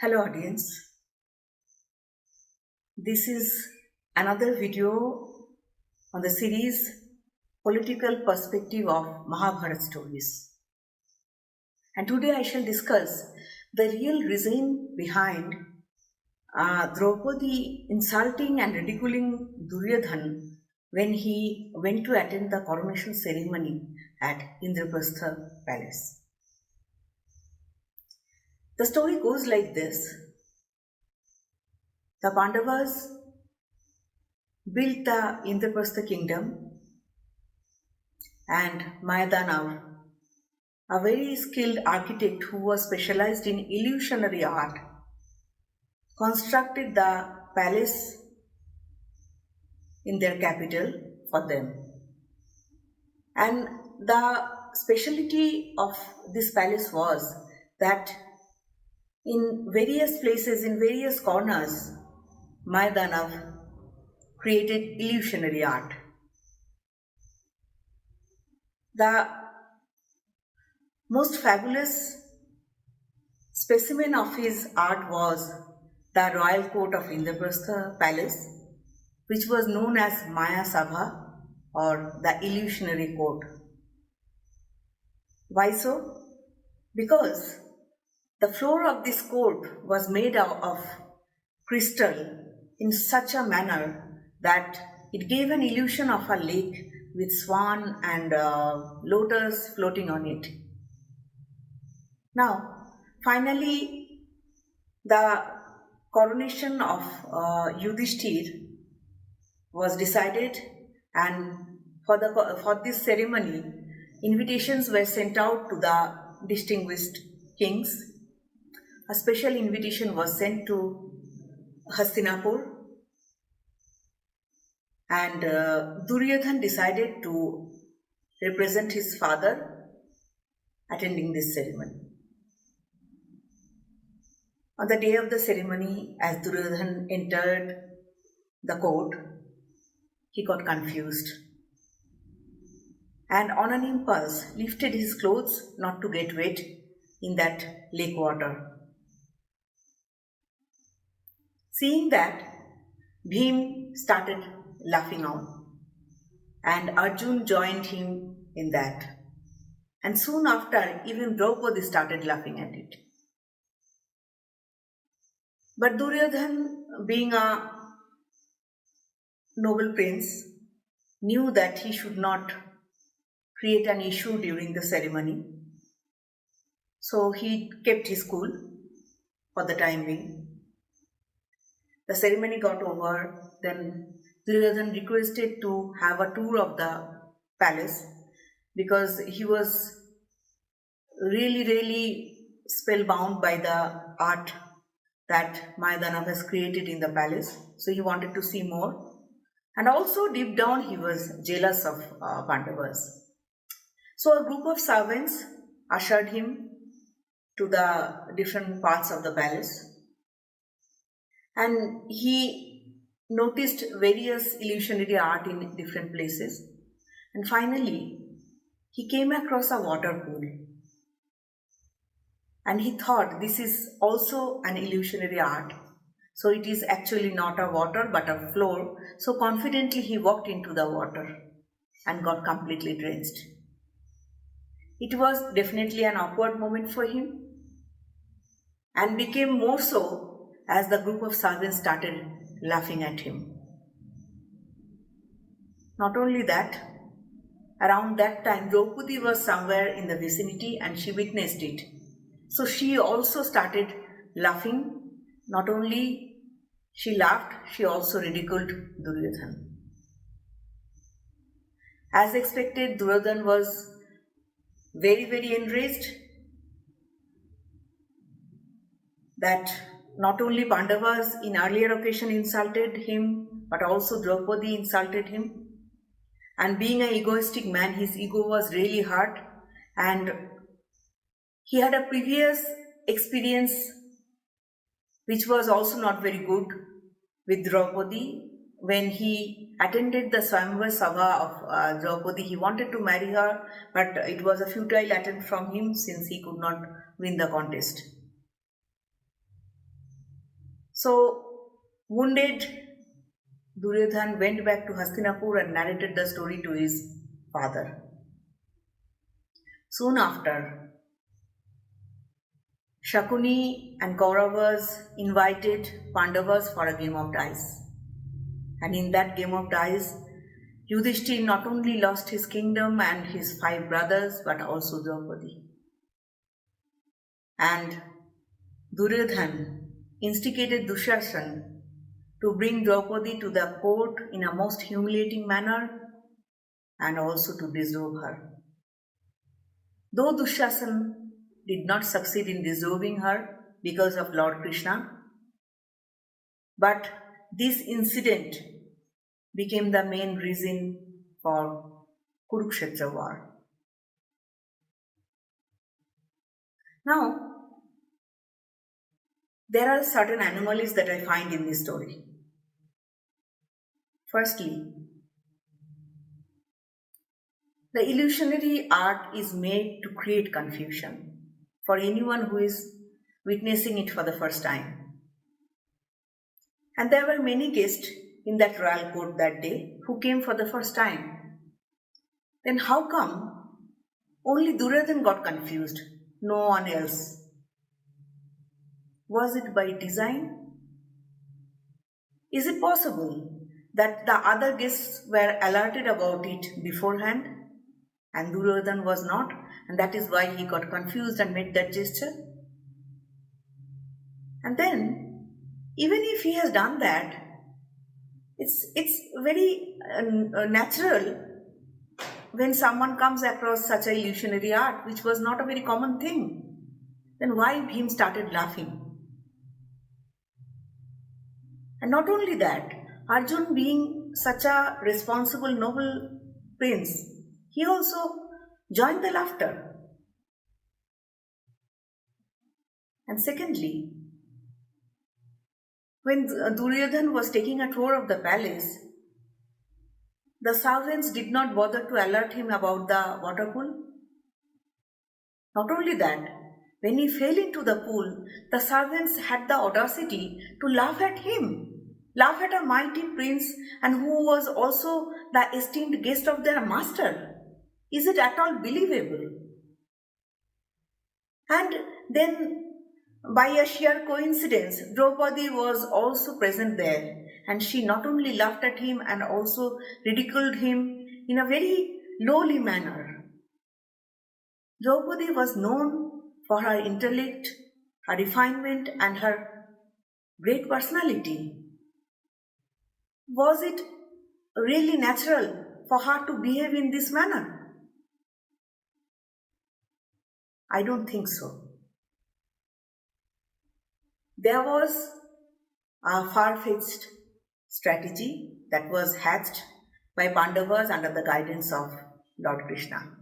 Hello audience, this is another video on the series Political Perspective of Mahabharata Stories. And today I shall discuss the real reason behind Draupadi insulting and ridiculing Duryodhan when he went to attend the coronation ceremony at Indraprastha Palace. The story goes like this. The Pandavas built the Indraprastha kingdom, and Mayadanav, a very skilled architect who was specialized in illusionary art, constructed the palace in their capital for them. And the speciality of this palace was that in various places, in various corners, Mayadanav created illusionary art. The most fabulous specimen of his art was the royal court of Indraprastha Palace, which was known as Maya Sabha or the illusionary court. Why so? Because the floor of this court was made of crystal in such a manner that it gave an illusion of a lake with swan and lotus floating on it. Now, finally, the coronation of Yudhishthir was decided, and for this ceremony, invitations were sent out to the distinguished kings. A special invitation was sent to Hastinapur, and Duryodhan decided to represent his father attending this ceremony. On the day of the ceremony, as Duryodhan entered the court, he got confused and on an impulse lifted his clothes not to get wet in that lake water. Seeing that, Bhim started laughing out, and Arjun joined him in that. And soon after, even Draupadi started laughing at it. But Duryodhan, being a noble prince, knew that he should not create an issue during the ceremony. So he kept his cool for the time being. The ceremony got over, then Duryodhan requested to have a tour of the palace because he was really spellbound by the art that Mayadanav has created in the palace. So he wanted to see more. And also deep down he was jealous of Pandavas. So a group of servants ushered him to the different parts of the palace. And he noticed various illusionary art in different places. And finally, he came across a water pool. And he thought this is also an illusionary art. So it is actually not a water but a floor. So confidently he walked into the water and got completely drenched. It was definitely an awkward moment for him and became more so as the group of servants started laughing at him. Not only that, around that time Draupadi was somewhere in the vicinity and she witnessed it. So she also started laughing. Not only she laughed, she also ridiculed Duryodhan. As expected, Duryodhan was very enraged that not only Pandavas in earlier occasion insulted him, but also Draupadi insulted him. And being an egoistic man, his ego was really hurt, and he had a previous experience which was also not very good with Draupadi. When he attended the Swayamvar Sabha of Draupadi, he wanted to marry her, but it was a futile attempt from him since he could not win the contest. So, wounded, Duryodhan went back to Hastinapur and narrated the story to his father. Soon after, Shakuni and Kauravas invited Pandavas for a game of dice. And in that game of dice, Yudhishthir not only lost his kingdom and his 5 brothers, but also Draupadi. And Duryodhan instigated Dushasana to bring Draupadi to the court in a most humiliating manner and also to disrobe her. Though Dushasana did not succeed in disrobing her because of Lord Krishna, but this incident became the main reason for Kurukshetra war. Now, there are certain anomalies that I find in this story. Firstly, the illusionary art is made to create confusion for anyone who is witnessing it for the first time. And there were many guests in that royal court that day who came for the first time. Then how come only Duryodhan got confused, no one else? Was it by design? Is it possible that the other guests were alerted about it beforehand and Duryodhan was not, and that is why he got confused and made that gesture? And then, even if he has done that, it's very natural when someone comes across such a illusionary art, which was not a very common thing. Then why Bhim started laughing? And not only that, Arjun being such a responsible, noble prince, he also joined the laughter. And secondly, when Duryodhan was taking a tour of the palace, the servants did not bother to alert him about the water pool. Not only that, when he fell into the pool, the servants had the audacity to laugh at him, laugh at a mighty prince and who was also the esteemed guest of their master. Is it at all believable? And then, by a sheer coincidence, Draupadi was also present there, and she not only laughed at him and also ridiculed him in a very lowly manner. Draupadi was known for her intellect, her refinement, and her great personality. Was it really natural for her to behave in this manner? I don't think so. There was a far-fetched strategy that was hatched by Pandavas under the guidance of Lord Krishna.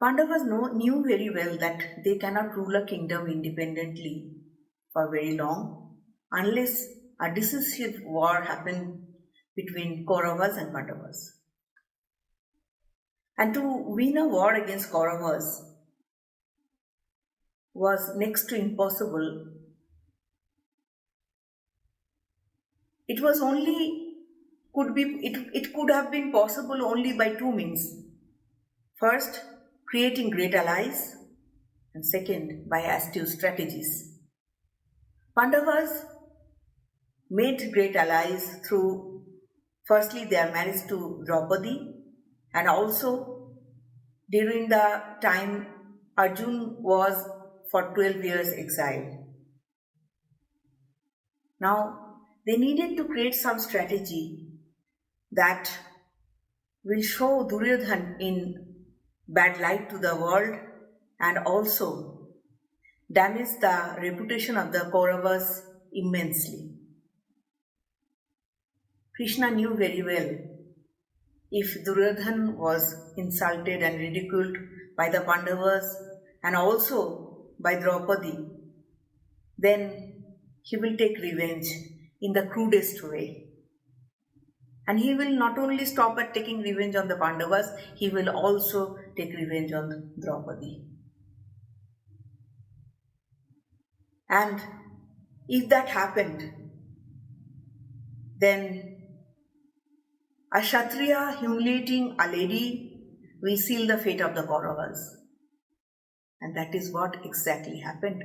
Pandavas knew very well that they cannot rule a kingdom independently for very long unless a decisive war happened between Kauravas and Pandavas. And to win a war against Kauravas was next to impossible. It could have been possible only by 2 means. First, creating great allies, and second, by astute strategies. Pandavas made great allies through, firstly, their marriage to Draupadi, and also during the time Arjun was for 12 years exiled. Now, they needed to create some strategy that will show Duryodhan in bad light to the world and also damage the reputation of the Kauravas immensely. Krishna knew very well if Duryodhan was insulted and ridiculed by the Pandavas and also by Draupadi, then he will take revenge in the crudest way. And he will not only stop at taking revenge on the Pandavas, he will also take revenge on Draupadi. And if that happened, then a Kshatriya humiliating a lady will seal the fate of the Kauravas. And that is what exactly happened.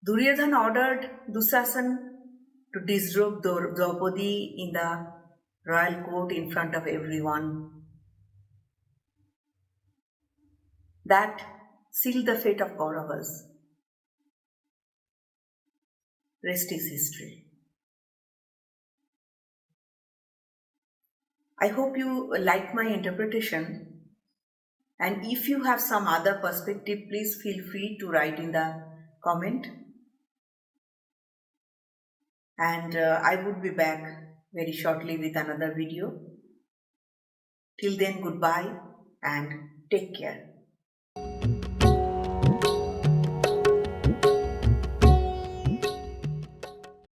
Duryodhan ordered Dusasan to disrobe Draupadi in the royal court in front of everyone. That sealed the fate of Kauravas. Rest is history. I hope you like my interpretation, and if you have some other perspective, please feel free to write in the comment. And I would be back very shortly with another video. Till then, goodbye and take care.